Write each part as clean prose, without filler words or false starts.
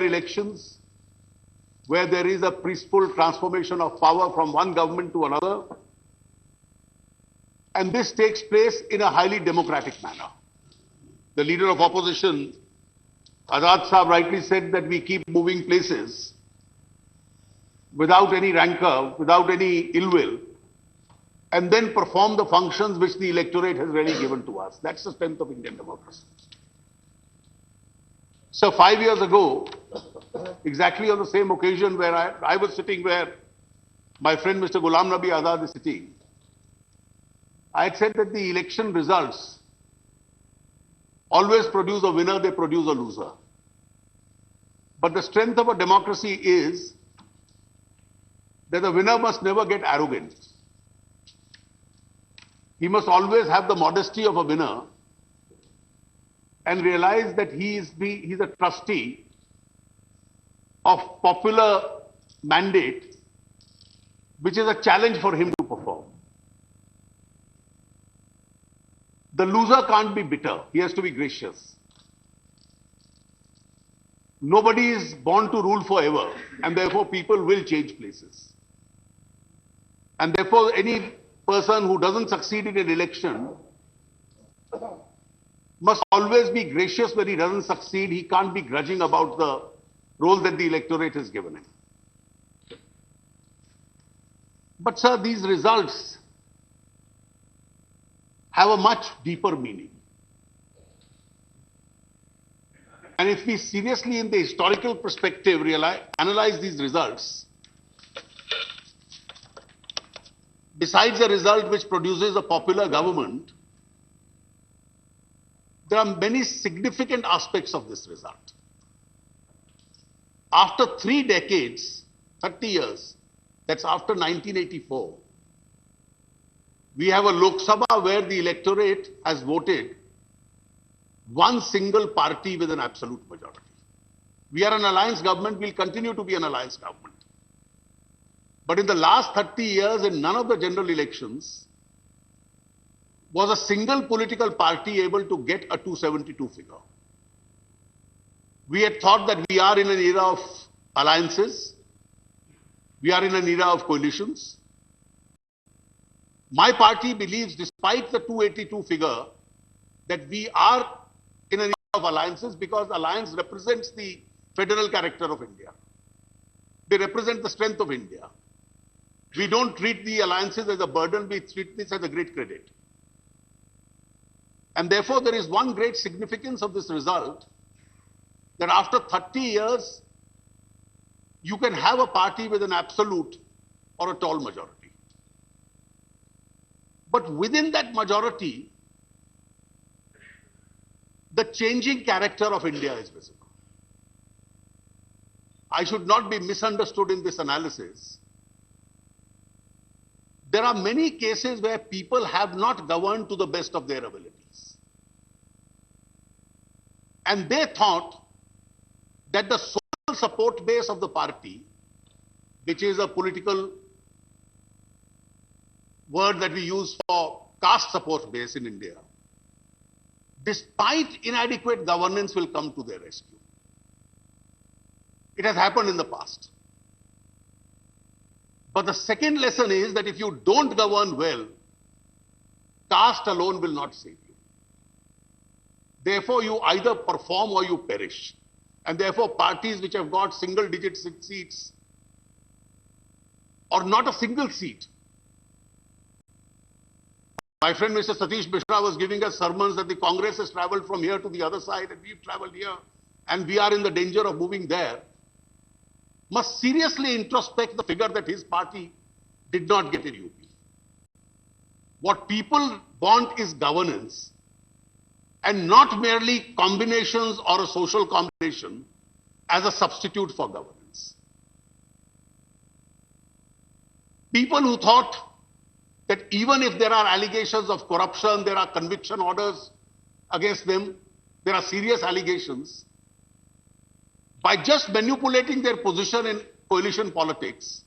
elections where there is a peaceful transformation of power from one government to another. And this takes place in a highly democratic manner. The leader of opposition, Azad Saab, rightly said that we keep moving places without any rancor, without any ill will, and then perform the functions which the electorate has really given to us. That's the strength of Indian democracy. So 5 years ago, exactly on the same occasion where I was sitting where my friend Mr. Ghulam Nabi Azad is sitting, I had said that the election results always produce a winner, they produce a loser. But the strength of a democracy is that the winner must never get arrogant. He must always have the modesty of a winner and realize that he's a trustee of popular mandate, which is a challenge for him to perform. The loser can't be bitter. He has to be gracious. Nobody is born to rule forever, and therefore people will change places. And therefore any person who doesn't succeed in an election must always be gracious when he doesn't succeed. He can't be grudging about the role that the electorate has given him. But sir, these results have a much deeper meaning. And if we seriously, in the historical perspective, analyze these results, besides the result which produces a popular government, there are many significant aspects of this result. After 3 decades, 30 years, that's after 1984, we have a Lok Sabha where the electorate has voted one single party with an absolute majority. We are an alliance government, we'll continue to be an alliance government. But in the last 30 years, in none of the general elections, was a single political party able to get a 272 figure. We had thought that we are in an era of alliances, we are in an era of coalitions. My party believes, despite the 282 figure, that we are in an era of alliances because alliance represents the federal character of India. They represent the strength of India. We don't treat the alliances as a burden, we treat this as a great credit. And therefore, there is one great significance of this result, that after 30 years, you can have a party with an absolute or a tall majority. But within that majority, the changing character of India is visible. I should not be misunderstood in this analysis. There are many cases where people have not governed to the best of their abilities. And they thought that the social support base of the party, which is a political word that we use for caste support base in India, despite inadequate governance, will come to their rescue. It has happened in the past. But the second lesson is that if you don't govern well, caste alone will not save you. Therefore, you either perform or you perish. And therefore, parties which have got single-digit seats or not a single seat. My friend Mr. Satish Mishra was giving us sermons that the Congress has travelled from here to the other side and we've travelled here and we are in the danger of moving there. Must seriously introspect the figure that his party did not get in UP. What people want is governance and not merely combinations or a social combination as a substitute for governance. People who thought that even if there are allegations of corruption, there are conviction orders against them, there are serious allegations, by just manipulating their position in coalition politics,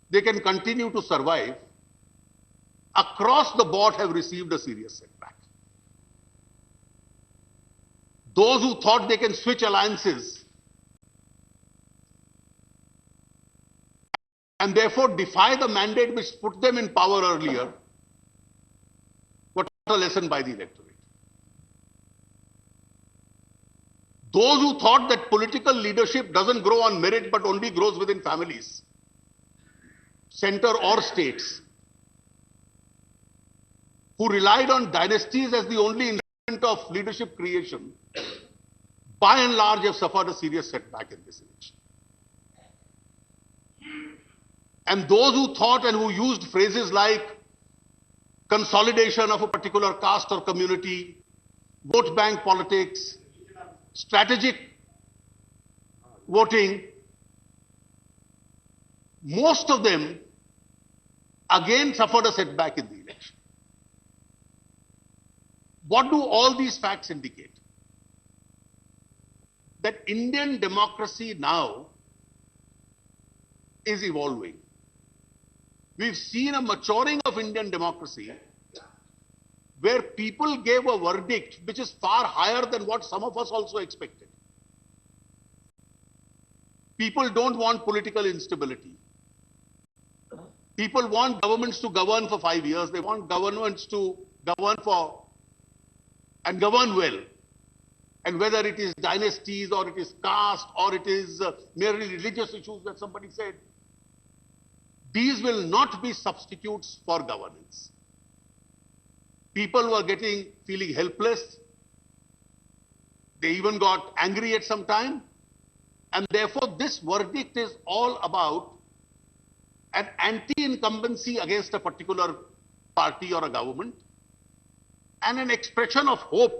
they can continue to survive, across the board have received a serious setback. Those who thought they can switch alliances and therefore defy the mandate which put them in power earlier, were taught a lesson by the electorate. Those who thought that political leadership doesn't grow on merit but only grows within families, center or states, who relied on dynasties as the only instrument of leadership creation, by and large have suffered a serious setback in this election. And those who thought and who used phrases like consolidation of a particular caste or community, vote bank politics, strategic voting, most of them again suffered a setback in the election. What do all these facts indicate? That Indian democracy now is evolving. We've seen a maturing of Indian democracy where people gave a verdict which is far higher than what some of us also expected. People don't want political instability. People want governments to govern for 5 years. They want governments to govern and govern well. And whether it is dynasties or it is caste or it is merely religious issues that somebody said, these will not be substitutes for governance. People were feeling helpless. They even got angry at some time. And therefore, this verdict is all about an anti-incumbency against a particular party or a government and an expression of hope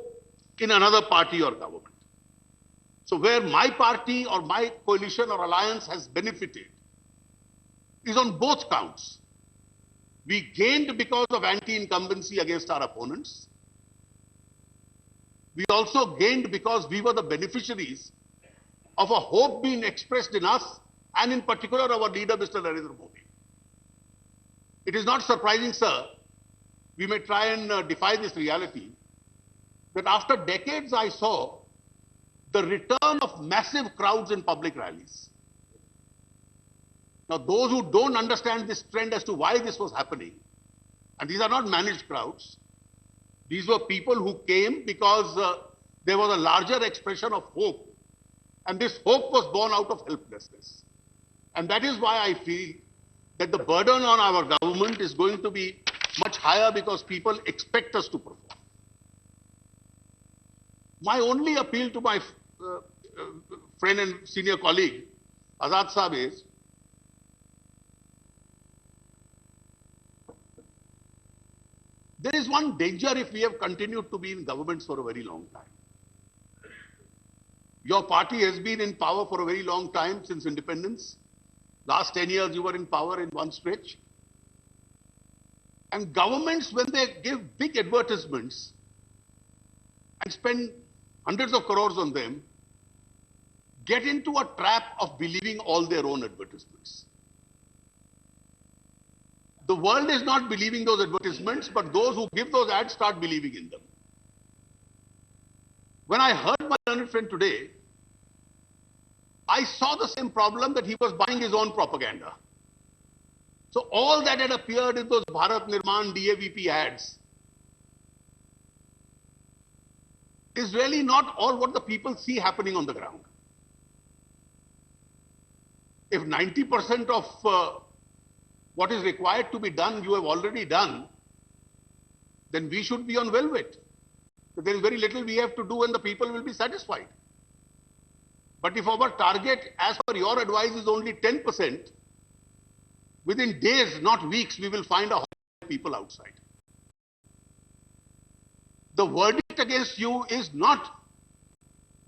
in another party or government. So where my party or my coalition or alliance has benefited is on both counts. We gained because of anti-incumbency against our opponents. We also gained because we were the beneficiaries of a hope being expressed in us and in particular our leader, Mr. Narendra Modi. It is not surprising, sir, we may try and defy this reality, that after decades I saw the return of massive crowds in public rallies. Now, those who don't understand this trend as to why this was happening, and these are not managed crowds, these were people who came because there was a larger expression of hope, and this hope was born out of helplessness. And that is why I feel that the burden on our government is going to be much higher because people expect us to perform. My only appeal to my friend and senior colleague, Azad Saab, is there is one danger if we have continued to be in governments for a very long time. Your party has been in power for a very long time since independence. Last 10 years you were in power in one stretch. And governments, when they give big advertisements and spend hundreds of crores on them, get into a trap of believing all their own advertisements. The world is not believing those advertisements, but those who give those ads start believing in them. When I heard my learned friend today, I saw the same problem, that he was buying his own propaganda. So all that had appeared in those Bharat Nirman DAVP ads is really not all what the people see happening on the ground. If 90% of what is required to be done you have already done, then we should be on velvet. There is very little we have to do and the people will be satisfied. But if our target, as per your advice, is only 10%, within days, not weeks, we will find a whole lot of people outside. The verdict against you is not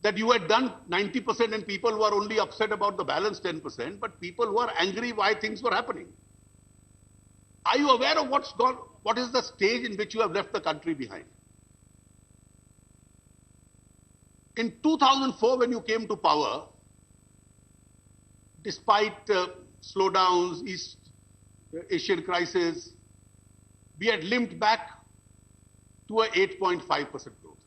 that you had done 90% and people were only upset about the balance 10%, but people were angry why things were happening. Are you aware of what is the stage in which you have left the country behind? In 2004, when you came to power, despite slowdowns, East Asian crisis, we had limped back to a 8.5% growth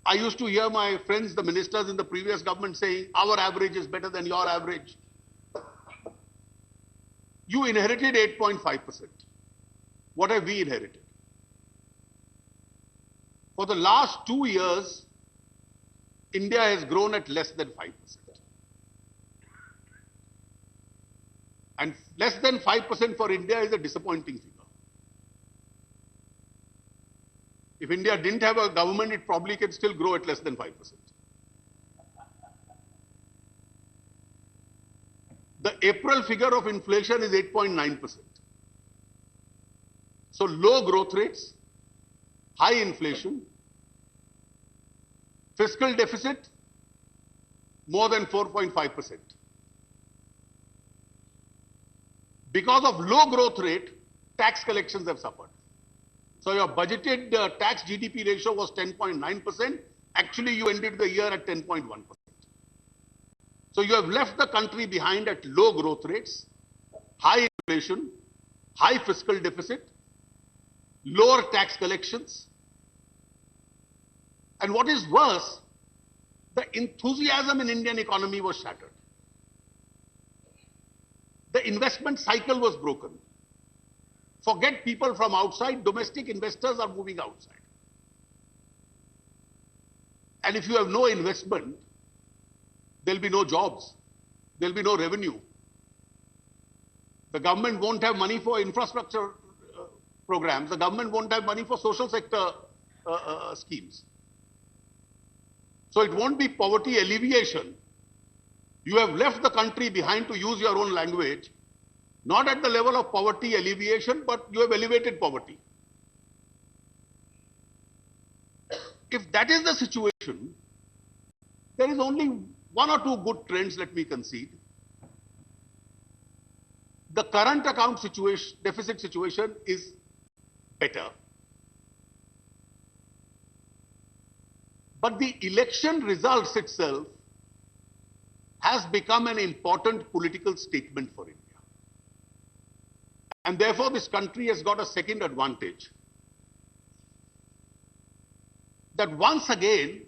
rate. I used to hear my friends, the ministers in the previous government saying, our average is better than your average. You inherited 8.5%. What have we inherited? For the last 2 years, India has grown at less than 5%. And less than 5% for India is a disappointing figure. If India didn't have a government, it probably can still grow at less than 5%. The April figure of inflation is 8.9%. So low growth rates, high inflation, fiscal deficit more than 4.5%. Because of low growth rate, tax collections have suffered. So your budgeted tax GDP ratio was 10.9%. Actually, you ended the year at 10.1%. So you have left the country behind at low growth rates, high inflation, high fiscal deficit, lower tax collections. And what is worse, the enthusiasm in Indian economy was shattered. The investment cycle was broken. Forget people from outside, domestic investors are moving outside. And if you have no investment, there will be no jobs, there will be no revenue. The government won't have money for infrastructure programs, the government won't have money for social sector schemes. So it won't be poverty alleviation. You have left the country behind, to use your own language, not at the level of poverty alleviation, but you have elevated poverty. If that is the situation, there is only one or two good trends, let me concede. The current account situation, deficit situation is better. But the election results itself has become an important political statement for India. And therefore, this country has got a second advantage. That once again,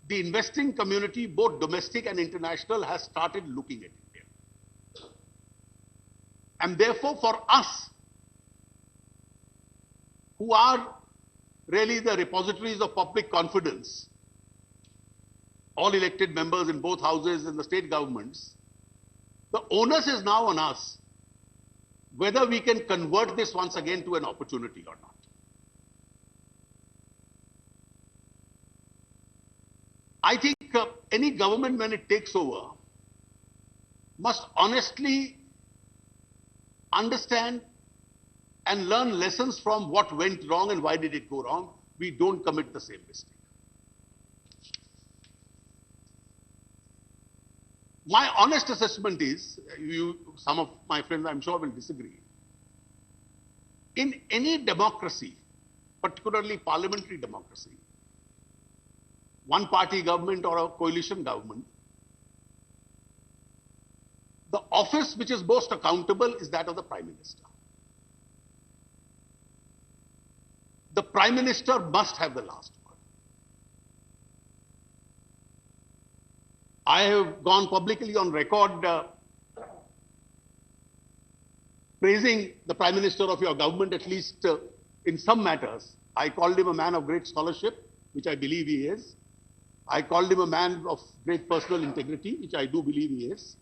the investing community, both domestic and international, has started looking at India. And therefore, for us, who are really the repositories of public confidence, all elected members in both houses and the state governments, the onus is now on us whether we can convert this once again to an opportunity or not. I think any government, when it takes over, must honestly understand and learn lessons from what went wrong and why did it go wrong. We don't commit the same mistake. My honest assessment is, some of my friends I'm sure will disagree. In any democracy, particularly parliamentary democracy, one party government or a coalition government, the office which is most accountable is that of the Prime Minister. The Prime Minister must have the last word. I have gone publicly on record praising the Prime Minister of your government, at least in some matters. I called him a man of great scholarship, which I believe he is. I called him a man of great personal integrity, which I do believe he is.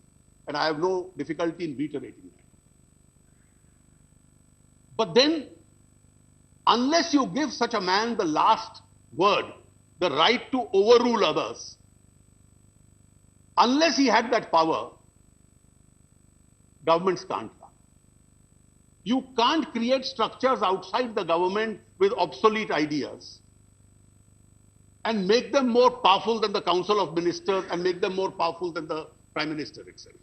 And I have no difficulty in reiterating that. But then, unless you give such a man the last word, the right to overrule others, unless he had that power, governments can't run. You can't create structures outside the government with obsolete ideas and make them more powerful than the Council of Ministers and make them more powerful than the Prime Minister itself.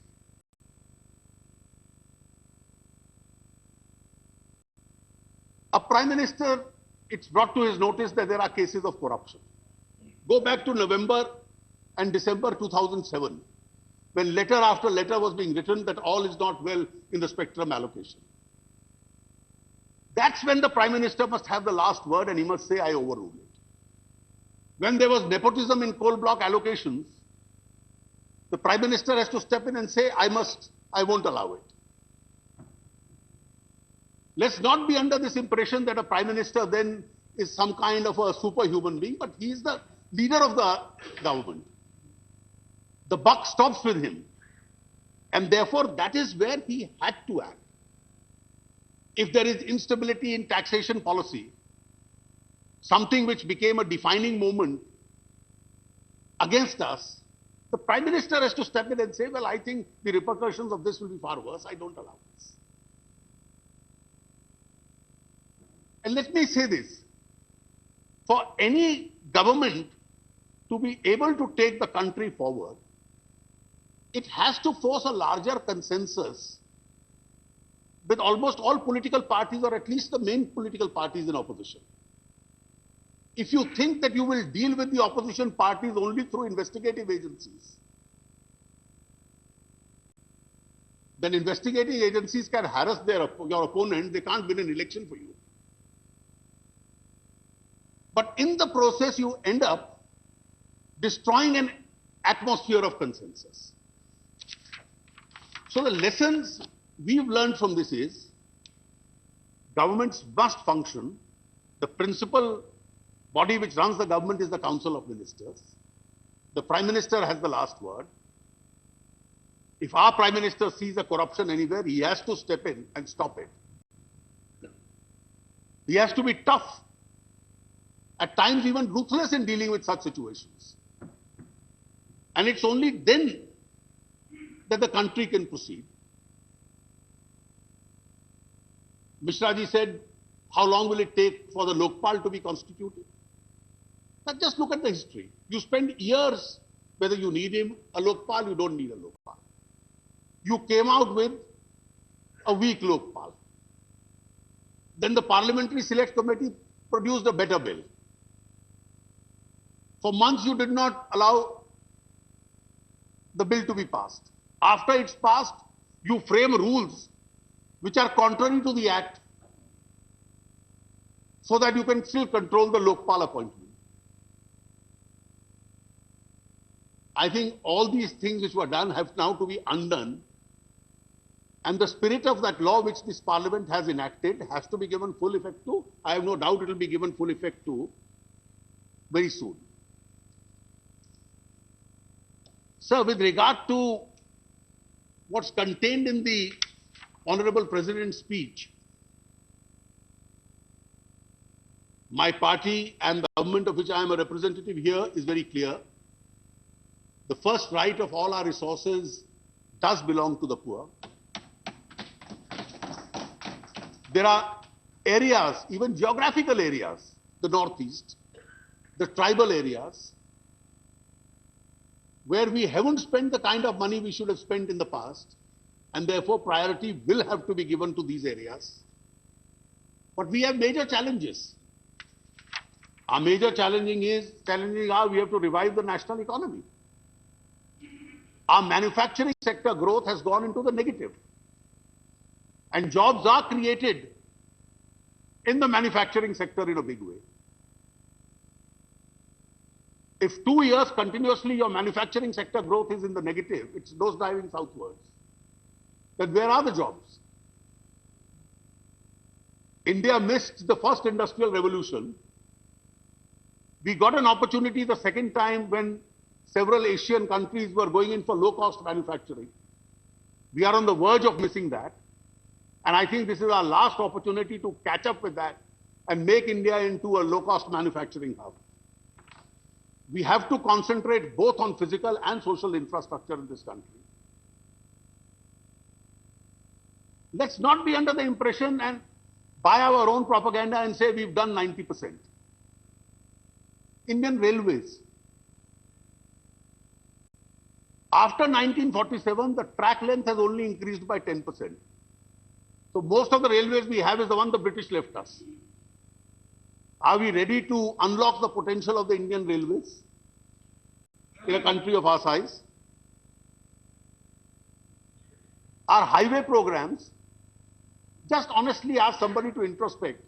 A Prime Minister, it's brought to his notice that there are cases of corruption. Go back to November and December 2007, when letter after letter was being written that all is not well in the spectrum allocation. That's when the Prime Minister must have the last word and he must say, I overrule it. When there was nepotism in coal block allocations, the Prime Minister has to step in and say, I won't allow it. Let's not be under this impression that a Prime Minister then is some kind of a superhuman being, but he is the leader of the government. The buck stops with him. And therefore, that is where he had to act. If there is instability in taxation policy, something which became a defining moment against us, the Prime Minister has to step in and say, well, I think the repercussions of this will be far worse. I don't allow this. And let me say this. For any government to be able to take the country forward, it has to force a larger consensus with almost all political parties, or at least the main political parties in opposition. If you think that you will deal with the opposition parties only through investigative agencies, then investigative agencies can harass your opponent, they can't win an election for you. But in the process, you end up destroying an atmosphere of consensus. So the lessons we've learned from this is, governments must function. The principal body which runs the government is the Council of Ministers. The Prime Minister has the last word. If our Prime Minister sees a corruption anywhere, he has to step in and stop it. He has to be tough, at times even ruthless in dealing with such situations. And it's only then that the country can proceed. Mishra ji said, how long will it take for the Lokpal to be constituted? But just look at the history. You spend years whether you need a Lokpal, you don't need a Lokpal. You came out with a weak Lokpal. Then the Parliamentary Select Committee produced a better bill. For months you did not allow the bill to be passed. After it's passed, you frame rules which are contrary to the Act so that you can still control the Lokpal appointment. I think all these things which were done have now to be undone, and the spirit of that law which this Parliament has enacted has to be given full effect to. I have no doubt it will be given full effect to very soon. Sir, with regard to what's contained in the Honorable President's speech, my party and the government of which I am a representative here is very clear. The first right of all our resources does belong to the poor. There are areas, even geographical areas, the Northeast, the tribal areas, where we haven't spent the kind of money we should have spent in the past, and therefore priority will have to be given to these areas. But we have major challenges. Our major challenges are we have to revive the national economy. Our manufacturing sector growth has gone into the negative. And jobs are created in the manufacturing sector in a big way. If 2 years continuously your manufacturing sector growth is in the negative, it's nosediving southwards, then where are the jobs? India missed the first industrial revolution. We got an opportunity the second time when several Asian countries were going in for low-cost manufacturing. We are on the verge of missing that. And I think this is our last opportunity to catch up with that and make India into a low-cost manufacturing hub. We have to concentrate both on physical and social infrastructure in this country. Let's not be under the impression and buy our own propaganda and say we've done 90%. Indian Railways. After 1947, the track length has only increased by 10%. So most of the railways we have is the one the British left us. Are we ready to unlock the potential of the Indian Railways in a country of our size? Our highway programs, just honestly ask somebody to introspect.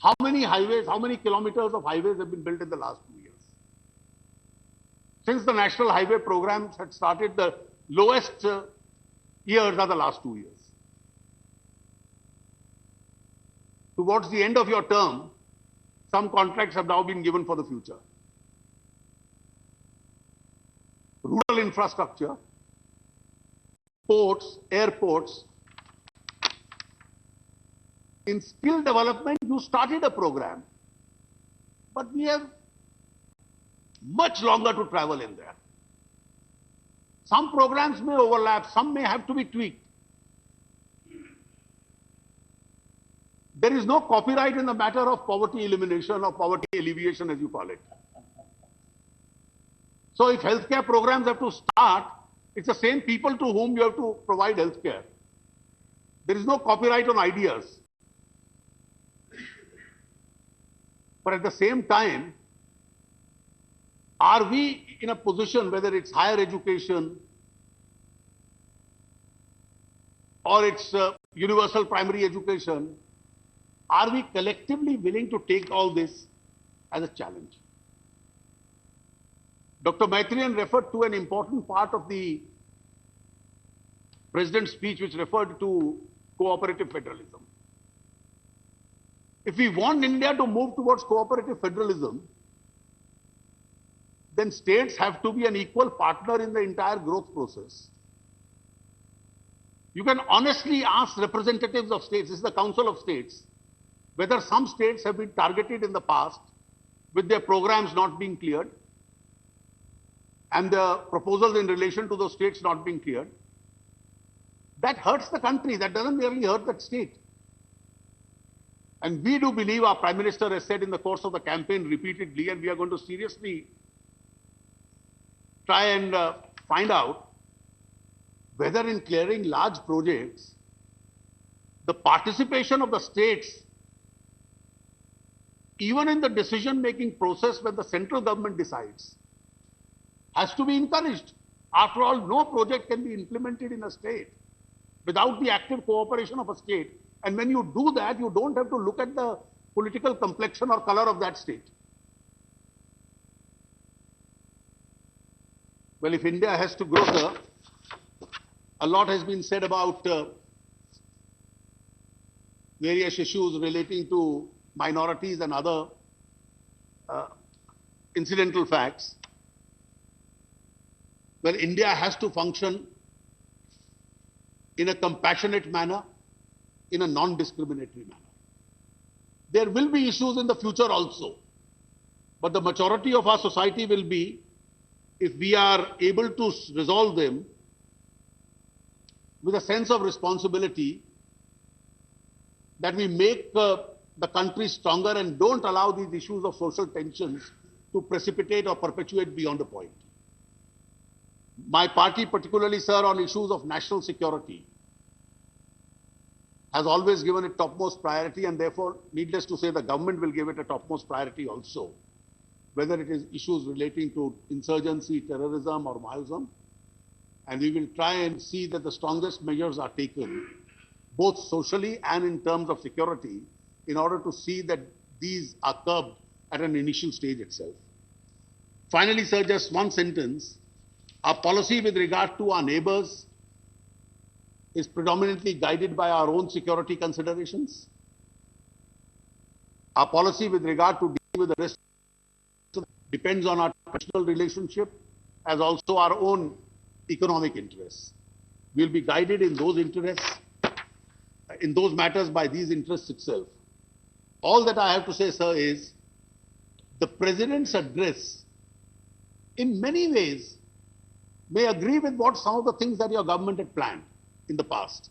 How many highways, how many kilometers of highways have been built in the last 2 years? Since the national highway programs had started, the lowest years are the last 2 years. Towards the end of your term, some contracts have now been given for the future. Rural infrastructure, ports, airports. In skill development, you started a program, but we have much longer to travel in there. Some programs may overlap, some may have to be tweaked. There is no copyright in the matter of poverty elimination or poverty alleviation, as you call it. So if healthcare programs have to start, it's the same people to whom you have to provide healthcare. There is no copyright on ideas. But at the same time, are we in a position, whether it's higher education or it's universal primary education, are we collectively willing to take all this as a challenge? Dr. Maitriyan referred to an important part of the President's speech which referred to cooperative federalism. If we want India to move towards cooperative federalism, then states have to be an equal partner in the entire growth process. You can honestly ask representatives of states, this is the Council of States, whether some states have been targeted in the past with their programs not being cleared and the proposals in relation to those states not being cleared. That hurts the country, that doesn't really hurt that state. And we do believe, our Prime Minister has said in the course of the campaign repeatedly, and we are going to seriously try and find out whether in clearing large projects, the participation of the states, even in the decision-making process when the central government decides, has to be encouraged. After all, no project can be implemented in a state without the active cooperation of a state. And when you do that, you don't have to look at the political complexion or color of that state. Well, if India has to grow, sir, a lot has been said about various issues relating to minorities and other incidental facts. Well, India has to function in a compassionate manner, in a non-discriminatory manner. There will be issues in the future also, but the majority of our society will be, if we are able to resolve them with a sense of responsibility, that we make the country stronger and don't allow these issues of social tensions to precipitate or perpetuate beyond a point. My party, particularly, sir, on issues of national security, has always given it topmost priority, and therefore, needless to say, the government will give it a topmost priority also, whether it is issues relating to insurgency, terrorism or Maoism. And we will try and see that the strongest measures are taken, both socially and in terms of security, in order to see that these are curbed at an initial stage itself. Finally, sir, just one sentence. Our policy with regard to our neighbors is predominantly guided by our own security considerations. Our policy with regard to dealing with the rest depends on our personal relationship as also our own economic interests. We will be guided in those interests, in those matters by these interests itself. All that I have to say, sir, is the President's address in many ways may agree with what some of the things that your government had planned in the past.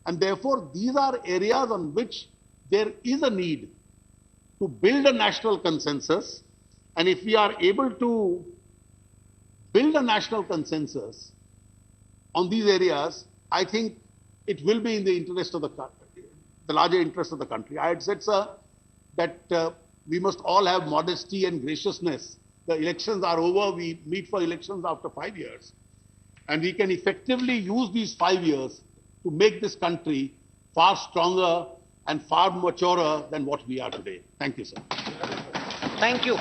And therefore, these are areas on which there is a need to build a national consensus. And if we are able to build a national consensus on these areas, I think it will be in the interest of the country, the larger interest of the country. I had said, sir, that we must all have modesty and graciousness. The elections are over. We meet for elections after 5 years. And we can effectively use these 5 years to make this country far stronger and far maturer than what we are today. Thank you, sir. Thank you.